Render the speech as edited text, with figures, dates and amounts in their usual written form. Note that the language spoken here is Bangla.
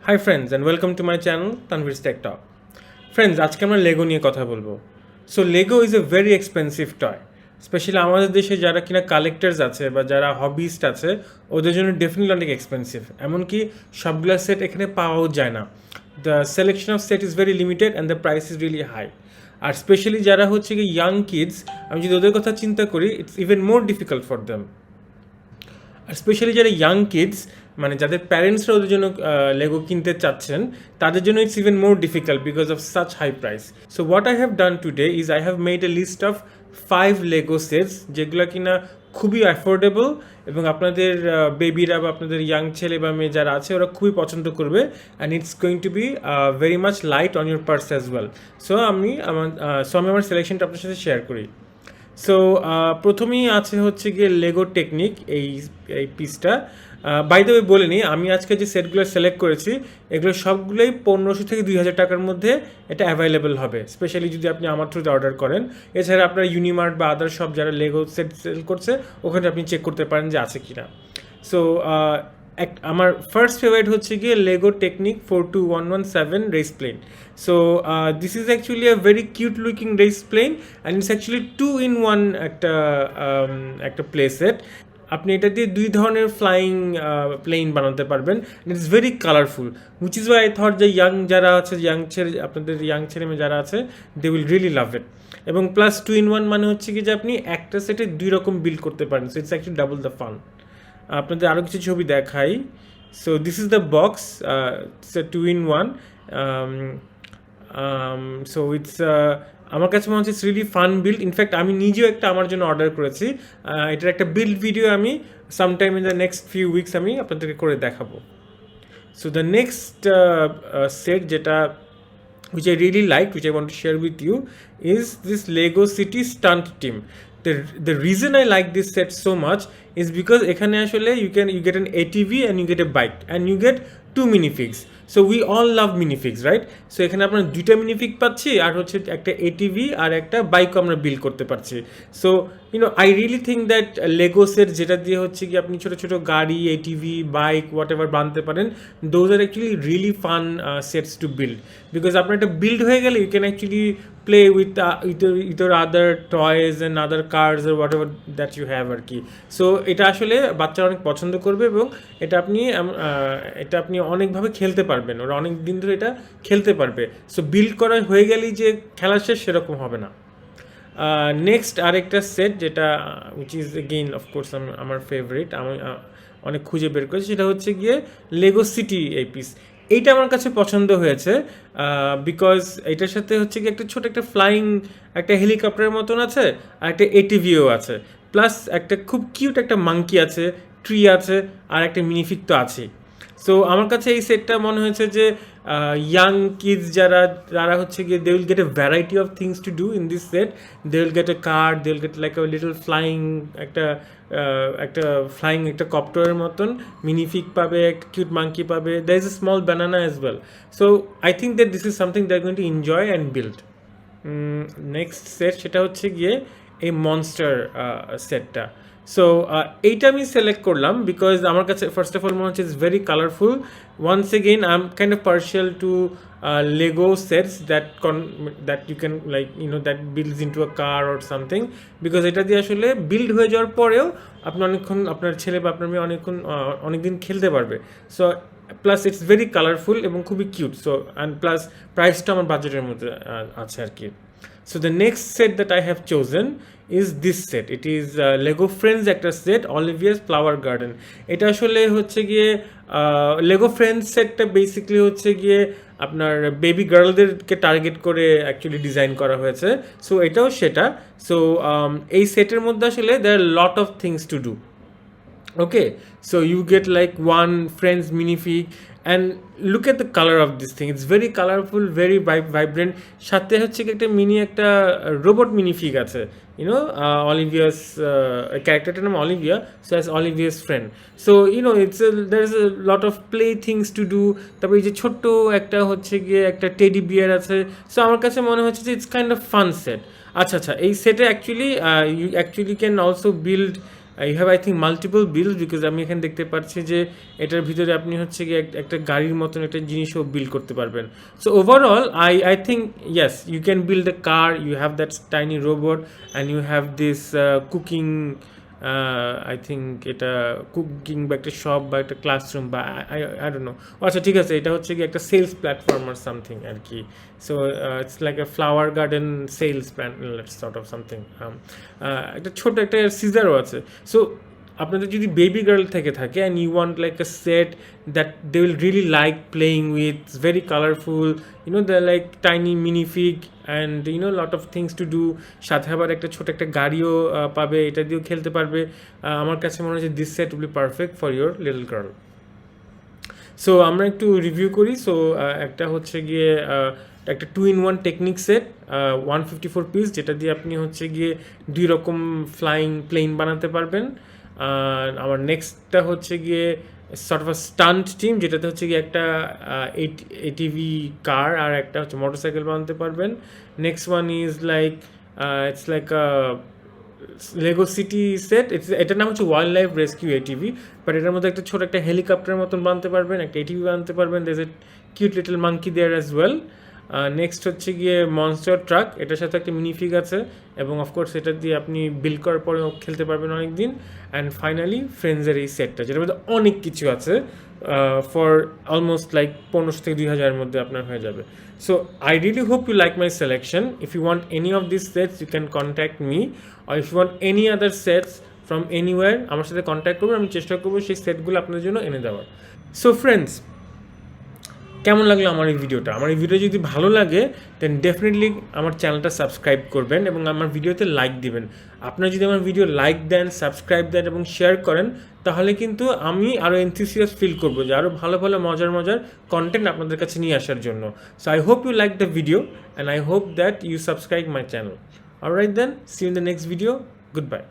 High friends and welcome to my channel Tanvir's tech talk. Friends, আজকে আমরা লেগো নিয়ে কথা বলবো। So Lego is a very expensive toy, specially আমাদের দেশে যারা কিনা কালেক্টার্স আছে বা যারা হবিস্ট আছে ওদের জন্য ডেফিনেটলি অনেক এক্সপেন্সিভ। এমনকি সবগুলো সেট এখানে পাওয়াও যায় না। The selection of set is very limited and the price is really high. আর স্পেশালি যারা হচ্ছে কি ইয়াং কিডস, আমি যদি ওদের কথা চিন্তা করি, it's even more difficult for them. আর স্পেশালি যারা ইয়াং কিডস, মানে যাদের প্যারেন্টসরা ওদের জন্য লেগো কিনতে চাচ্ছেন, তাদের জন্য it's even more difficult because of such high price. So what I have done today is I have made a list of 5 Lego sets যেগুলো কিনা খুবই অ্যাফোর্ডেবল এবং আপনাদের বেবিরা বা আপনাদের ইয়াং ছেলে বা মেয়ে যারা আছে ওরা খুবই পছন্দ করবে, and it's going to be very much light on your purse as well. So আমি আমার সিলেকশনটা আপনার সাথে শেয়ার করি। সো প্রথমেই আছে হচ্ছে গিয়ে লেগো টেকনিক এই এই পিসটা। বাই দ্য ওয়ে বলে নিই, আমি আজকে যে সেটগুলো সিলেক্ট করেছি এগুলো সবগুলোই 1500 থেকে 2000 টাকার মধ্যে এটা অ্যাভেলেবেল হবে, স্পেশালি যদি আপনি আমার থ্রুতে অর্ডার করেন। এছাড়া আপনার ইউনিমার্ট বা আদার সব যারা লেগো সেট সেল করছে ওখানে আপনি চেক করতে পারেন যে আছে কিনা। সো আমার ফার্স্ট ফেভারিট হচ্ছে গিয়ে Lego Technic 42117 race plane. So this is actually a very cute looking race plane and it's actually 2-in-1 একটা প্লে সেট। আপনি এটা দিয়ে দুই ধরনের ফ্লাইং প্লেন বানাতে পারবেন। It's very colourful, which is Y I thought যে যারা আছে আপনাদের ইয়াং ছেলে মেয়ে যারা আছে দে উইল রিয়েলি লাভ ইট। এবং প্লাস 2-in-1 মানে হচ্ছে কি যে আপনি একটা সেটে দুই রকম বিল্ড করতে পারেন। So it's actually double the fun. আপনাদের আরও কিছু ছবি দেখাই। So this is the box, it's a 2-in-1। So it's আমার কাছে মনে হচ্ছে it's really fun build. In fact আমি নিজেও একটা আমার জন্য অর্ডার করেছি। এটার একটা বিল্ড ভিডিও আমি sometime in the next few weeks আমি আপনাদেরকে করে দেখাবো। সো দ্য নেক্সট সেট যেটা which I really liked, which I want to share with you, is this Lego City Stunt Team. The reason I like this set so much is because এখানে আসলে you get an ATV and you get a bike and you get 2 minifigs. So we all love minifigs, right? So এখানে আপনারা দুইটা মিনিফিগ পাচ্ছি আর হচ্ছে একটা এটিভি আর একটা বাইকও আমরা বিল্ড করতে পারছি। So I really think that Lego set যেটা দিয়ে হচ্ছে কি আপনি ছোটো ছোটো গাড়ি, এটিভি, বাইক, হোয়াট এভার বানাতে পারেন, those are actually really fun sets to build. Because আপনার একটা বিল্ড হয়ে গেলে you can actually play with your other toys and other cars আর whatever that you have আর কি। সো এটা আসলে বাচ্চারা অনেক পছন্দ করবে এবং এটা আপনি অনেকভাবে খেলতে পারবেন, ওরা অনেক দিন ধরে এটা খেলতে পারবে। সো বিল্ড করা হয়ে গেলেই যে খেলা শেষ সেরকম হবে না। নেক্সট আরেকটা সেট যেটা উইচ ইজ এগেইন অফকোর্স আমার ফেভারিট, আমি অনেক খুঁজে বের করেছি, সেটা হচ্ছে গিয়ে লেগো সিটি এই পিস। এইটা আমার কাছে পছন্দ হয়েছে বিকজ এটার সাথে হচ্ছে কি একটা ছোট একটা ফ্লাইং একটা হেলিকপ্টারের মতন আছে আর একটা এটিভিও আছে, প্লাস একটা খুব কিউট একটা মাঙ্কি আছে, ট্রি আছে আর একটা মিনিফিক তো আছেই। সো আমার কাছে এই সেটটা মনে হয়েছে যে ইয়াং কিডস যারা হচ্ছে গিয়ে they will get a variety of things to do in this set. They will get a car, they will get like a little flying একটা ফ্লাইং একটা কপ্টারের মতন মিনিফিক পাবে, একটা কিউট মাঙ্কি পাবে, there is a small banana as well. So I think that this is something that going to enjoy and build. Next set সেটা হচ্ছে গিয়ে এই মনস্টার সেটটা। সো এইটা আমি সিলেক্ট করলাম বিকজ আমার কাছে ফার্স্ট অফ অল মনে হচ্ছে it's very colourful. Once again I am kind of partial to Lego sets that you can that builds into a car or something, because এটা দিয়ে আসলে বিল্ড হয়ে যাওয়ার পরেও আপনি অনেকক্ষণ আপনার ছেলে বা আপনার মেয়ে অনেকদিন খেলতে পারবে। So plus it's very colourful এবং খুবই কিউট। সো অ্যান্ড প্লাস প্রাইসটা আমার বাজেটের মধ্যে আছে আর কি। So the next set that I have chosen is this set. It is Lego Friends একটা set, Olivia's Flower Garden. এটা আসলে হচ্ছে গিয়ে Lego Friends সেটটা বেসিক্যালি হচ্ছে গিয়ে আপনার বেবি গার্লদেরকে টার্গেট করে অ্যাকচুয়ালি ডিজাইন করা হয়েছে। সো এটাও সেটা। সো এই সেটের মধ্যে আসলে there are lot of things to do. Okay, so you get like one Friends minifig and look at the color of this thing. It's very colorful, very vibrant. সাথে হচ্ছে কি একটা একটা রোবট মিনিফিগ আছে, Olivia's ক্যারেক্টারটার নাম Olivia, so as Olivia's friend. So there's a lot of play things to do. তারপর এই যে ছোট্ট একটা হচ্ছে গিয়ে একটা টেডি বিয়ার আছে। সো আমার কাছে মনে হচ্ছে যে it's kind of fun set. আচ্ছা, এই সেটে actually you actually can also build you have I think multiple build, because আমি এখানে দেখতে পাচ্ছি যে এটার ভিতরে আপনি হচ্ছে গিয়ে একটা গাড়ির মতন একটা জিনিসও বিল্ড করতে পারবেন। So overall I think yes you can build a car, you have that tiny robot and you have this cooking, I think এটা কুকিং বা একটা শপ বা একটা ক্লাসরুম বা আই ডোন্ট নো। আচ্ছা ঠিক আছে, এটা হচ্ছে কি একটা সেলস প্ল্যাটফর্ম আর সামথিং আর কি। So it's like a flower garden sales sort of something. একটা ছোট একটা সিজারও আছে। সো আপনাদের যদি বেবি গার্ল থেকে থাকে and you want like a set that they will really like playing with, very colourful, the like tiny minifig and lot of things to do, সাথে আবার একটা ছোট একটা গাড়িও পাবে, এটা দিয়েও খেলতে পারবে। আমার কাছে মনে হয় যে this set will be perfect for your little girl. So আমরা একটু রিভিউ করি। সো একটা হচ্ছে গিয়ে একটা 2-in-1 টেকনিক সেট, 154 পিস, যেটা দিয়ে আপনি হচ্ছে গিয়ে 2 রকম ফ্লাইং প্লেন বানাতে পারবেন। আমার নেক্সটটা হচ্ছে গিয়ে সর্ট অফ স্টান্ট টিম, যেটাতে হচ্ছে গিয়ে একটা এটিভি কার আর একটা হচ্ছে মোটরসাইকেল বানাতে পারবেন। Next one is like it's like Lego city set, এটার নাম হচ্ছে wild life rescue ATV, but এটার মধ্যে একটা ছোট একটা হেলিকপ্টারের মতন বানাতে পারবেন, একটা এটিভি বানাতে পারবেন। There is a cute little monkey there as well. Next হচ্ছে গিয়ে মনস্টার ট্রাক, এটার সাথে একটা মিনিফিগ আছে এবং অফকোর্স এটা দিয়ে আপনি বিল্ড করার পরেও খেলতে পারবেন অনেক দিন। অ্যান্ড ফাইনালি ফ্রেন্ডসের এই সেটটা, যেটার মধ্যে অনেক কিছু আছে, ফর অলমোস্ট লাইক 1500 থেকে 2000-এর মধ্যে আপনার হয়ে যাবে। So I really hope you like my selection. If you want any of this sets you can contact me, আর if you want any other sets from anywhere, আমার সাথে কন্ট্যাক্ট করবেন, আমি চেষ্টা করবো সেই সেটগুলো আপনাদের জন্য এনে দেওয়ার। সো ফ্রেন্ডস, কেমন লাগলো আমার এই ভিডিওটা? আমার এই ভিডিও যদি ভালো লাগে দেন ডেফিনেটলি আমার চ্যানেলটা সাবস্ক্রাইব করবেন এবং আমার ভিডিওতে লাইক দিবেন। আপনারা যদি আমার ভিডিও লাইক দেন, সাবস্ক্রাইব দেন এবং শেয়ার করেন, তাহলে কিন্তু আমি আরও এনথুসিয়াস ফিল করবো যে আরও ভালো ভালো মজার মজার কন্টেন্ট আপনাদের কাছে নিয়ে আসার জন্য। So I hope you like the video and I hope that you subscribe my channel. Alright then, see you in the next video. Good bye.